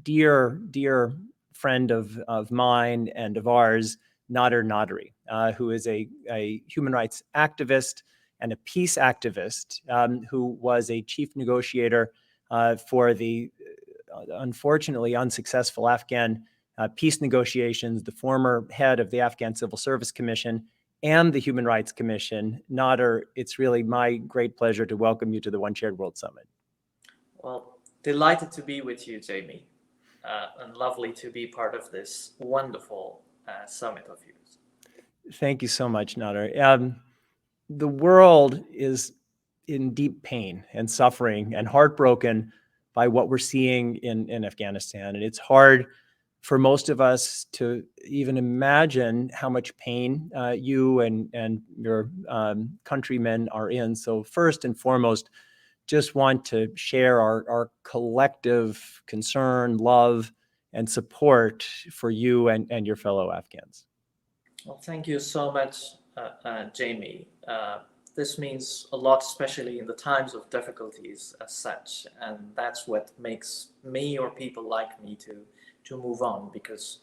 dear friend of mine and of ours, Nader Nadery, who is a human rights activist and a peace activist, who was a chief negotiator for the unfortunately unsuccessful Afghan peace negotiations, the former head of the Afghan Civil Service Commission and the Human Rights Commission. Nader, it's really my great pleasure to welcome you to the One Shared World Summit. Well, delighted to be with you, Jamie, and lovely to be part of this wonderful summit of yours. Thank you so much, Nader. The world is in deep pain and suffering and heartbroken by what we're seeing in Afghanistan. And it's hard for most of us to even imagine how much pain you and your countrymen are in. So first and foremost, just want to share our collective concern, love, and support for you and your fellow Afghans. Well, thank you so much, Jamie. This means a lot, especially in the times of difficulties as such, and that's what makes me or people like me to move on, because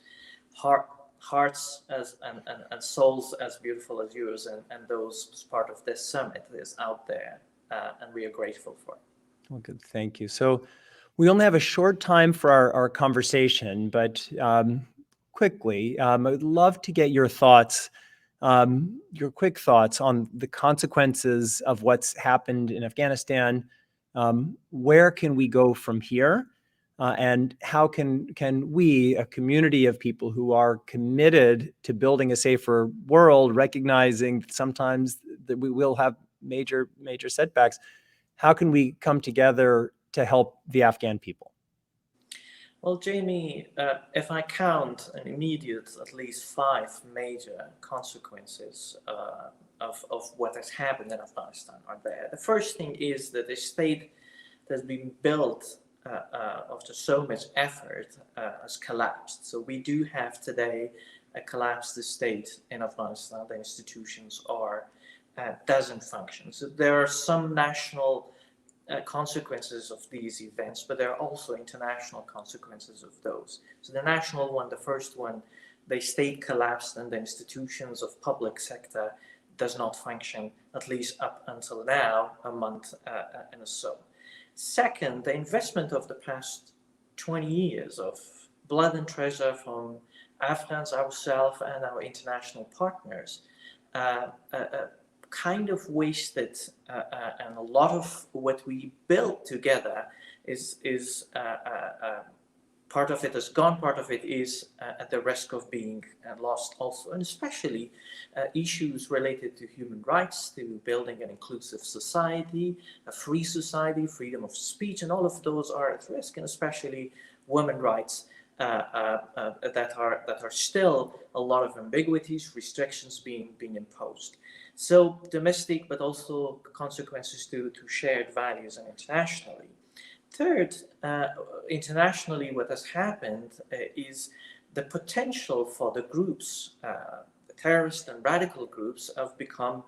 hearts and souls as beautiful as yours and those as part of this summit is out there, and we are grateful for it. Well, good, thank you. So we only have a short time for our conversation, but quickly, I'd love to get your thoughts, your quick thoughts on the consequences of what's happened in Afghanistan. Where can we go from here? And how can we, a community of people who are committed to building a safer world, recognizing that sometimes that we will have major setbacks, how can we come together to help the Afghan people? Well, Jamie, if I count an immediate, at least 5 major consequences of what has happened in Afghanistan are there. The first thing is that the state that's been built after so much effort has collapsed. So we do have today a collapsed state in Afghanistan. The institutions doesn't function. So there are some national consequences of these events, but there are also international consequences of those. So the national one, the first one, the state collapsed and the institutions of public sector does not function, at least up until now, a month and so. Second, the investment of the past 20 years of blood and treasure from Afghans, ourselves, and our international partners kind of wasted, and a lot of what we built together is part of it is gone, part of it is at the risk of being lost also, and especially issues related to human rights, to building an inclusive society, a free society, freedom of speech, and all of those are at risk, and especially women's rights that are still a lot of ambiguities, restrictions being imposed. So domestic, but also consequences to shared values and internationally. Third, internationally, what has happened is the potential for the groups, the terrorist and radical groups, have become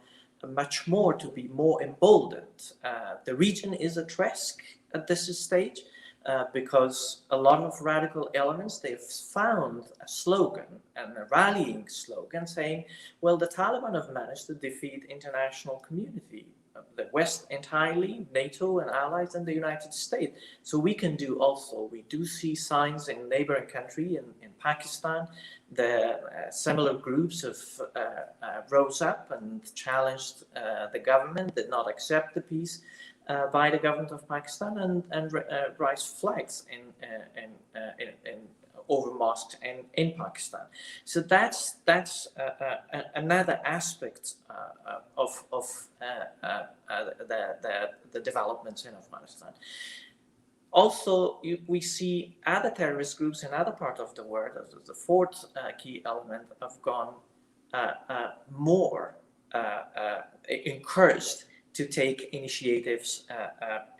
much more to be more emboldened. The region is at risk at this stage because a lot of radical elements, they've found a slogan and a rallying slogan saying, well, the Taliban have managed to defeat international community, the West entirely, NATO and allies, and the United States. So we can do also. We do see signs in neighboring country, in Pakistan, the similar groups have rose up and challenged the government, did not accept the peace by the government of Pakistan, and raised flags over mosques in Pakistan. So that's another aspect of the developments in Afghanistan. Also, we see other terrorist groups in other parts of the world, as the fourth key element, have gone more encouraged to take initiatives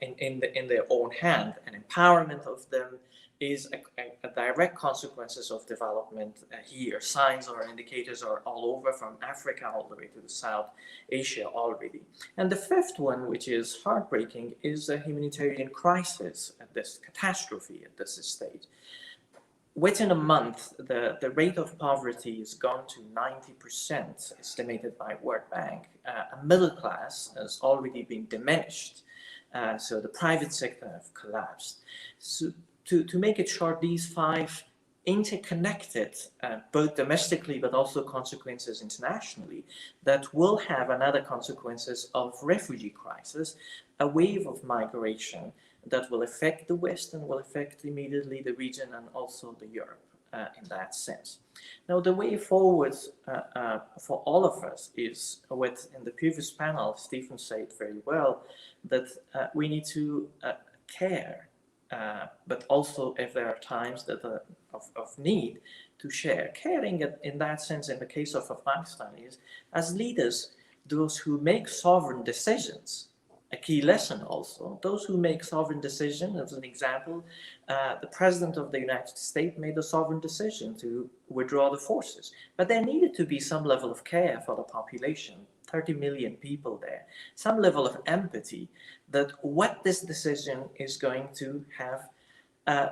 in their own hand, and empowerment of them is at direct consequences of development here. Signs or indicators are all over, from Africa all the way to the South Asia already. And the fifth one, which is heartbreaking, is a humanitarian crisis at this catastrophe at this stage. Within a month, the rate of poverty has gone to 90%, estimated by World Bank. A middle class has already been diminished. So the private sector have collapsed. So to make it short, these five interconnected, both domestically but also consequences internationally, that will have another consequences of refugee crisis, a wave of migration that will affect the West and will affect immediately the region and also the Europe in that sense. Now, the way forward for all of us is what in the previous panel, Stephen said very well, that we need to care, but also if there are times that of need to share. Caring in that sense, in the case of Afghanistan, is as leaders, those who make sovereign decisions. A key lesson also, those who make sovereign decisions, as an example, the President of the United States made a sovereign decision to withdraw the forces. But there needed to be some level of care for the population, 30 million people there, some level of empathy that what this decision is going to have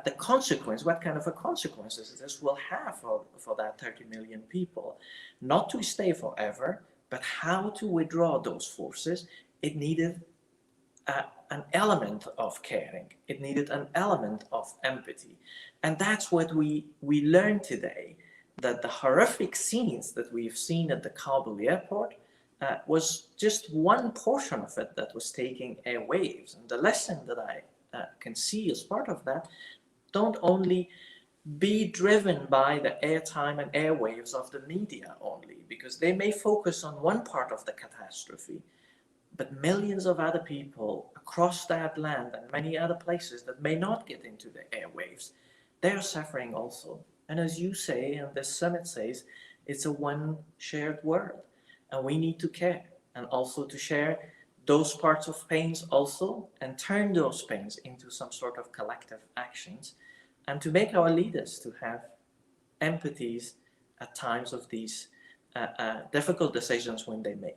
the consequence, what kind of a consequences this will have for that 30 million people. Not to stay forever, but how to withdraw those forces. It needed an element of caring. It needed an element of empathy. And that's what we learned today, that the horrific scenes that we've seen at the Kabul airport was just one portion of it that was taking airwaves. And the lesson that I can see as part of that, don't only be driven by the airtime and airwaves of the media only, because they may focus on one part of the catastrophe, but millions of other people across that land and many other places that may not get into the airwaves, they're suffering also. And as you say, and this summit says, it's a one shared world. And we need to care, and also to share those parts of pains also, and turn those pains into some sort of collective actions, and to make our leaders to have empathies at times of these difficult decisions when they make.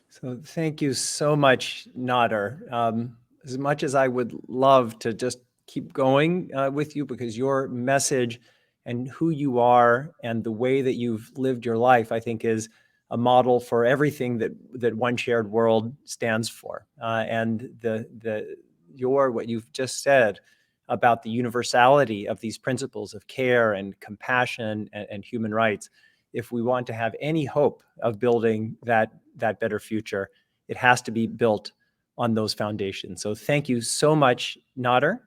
So thank you so much, Nader. As much as I would love to just keep going with you, because your message and who you are and the way that you've lived your life, I think, is a model for everything that One Shared World stands for. And what you've just said about the universality of these principles of care and compassion and human rights, if we want to have any hope of building that better future, it has to be built on those foundations. So thank you so much, Nader.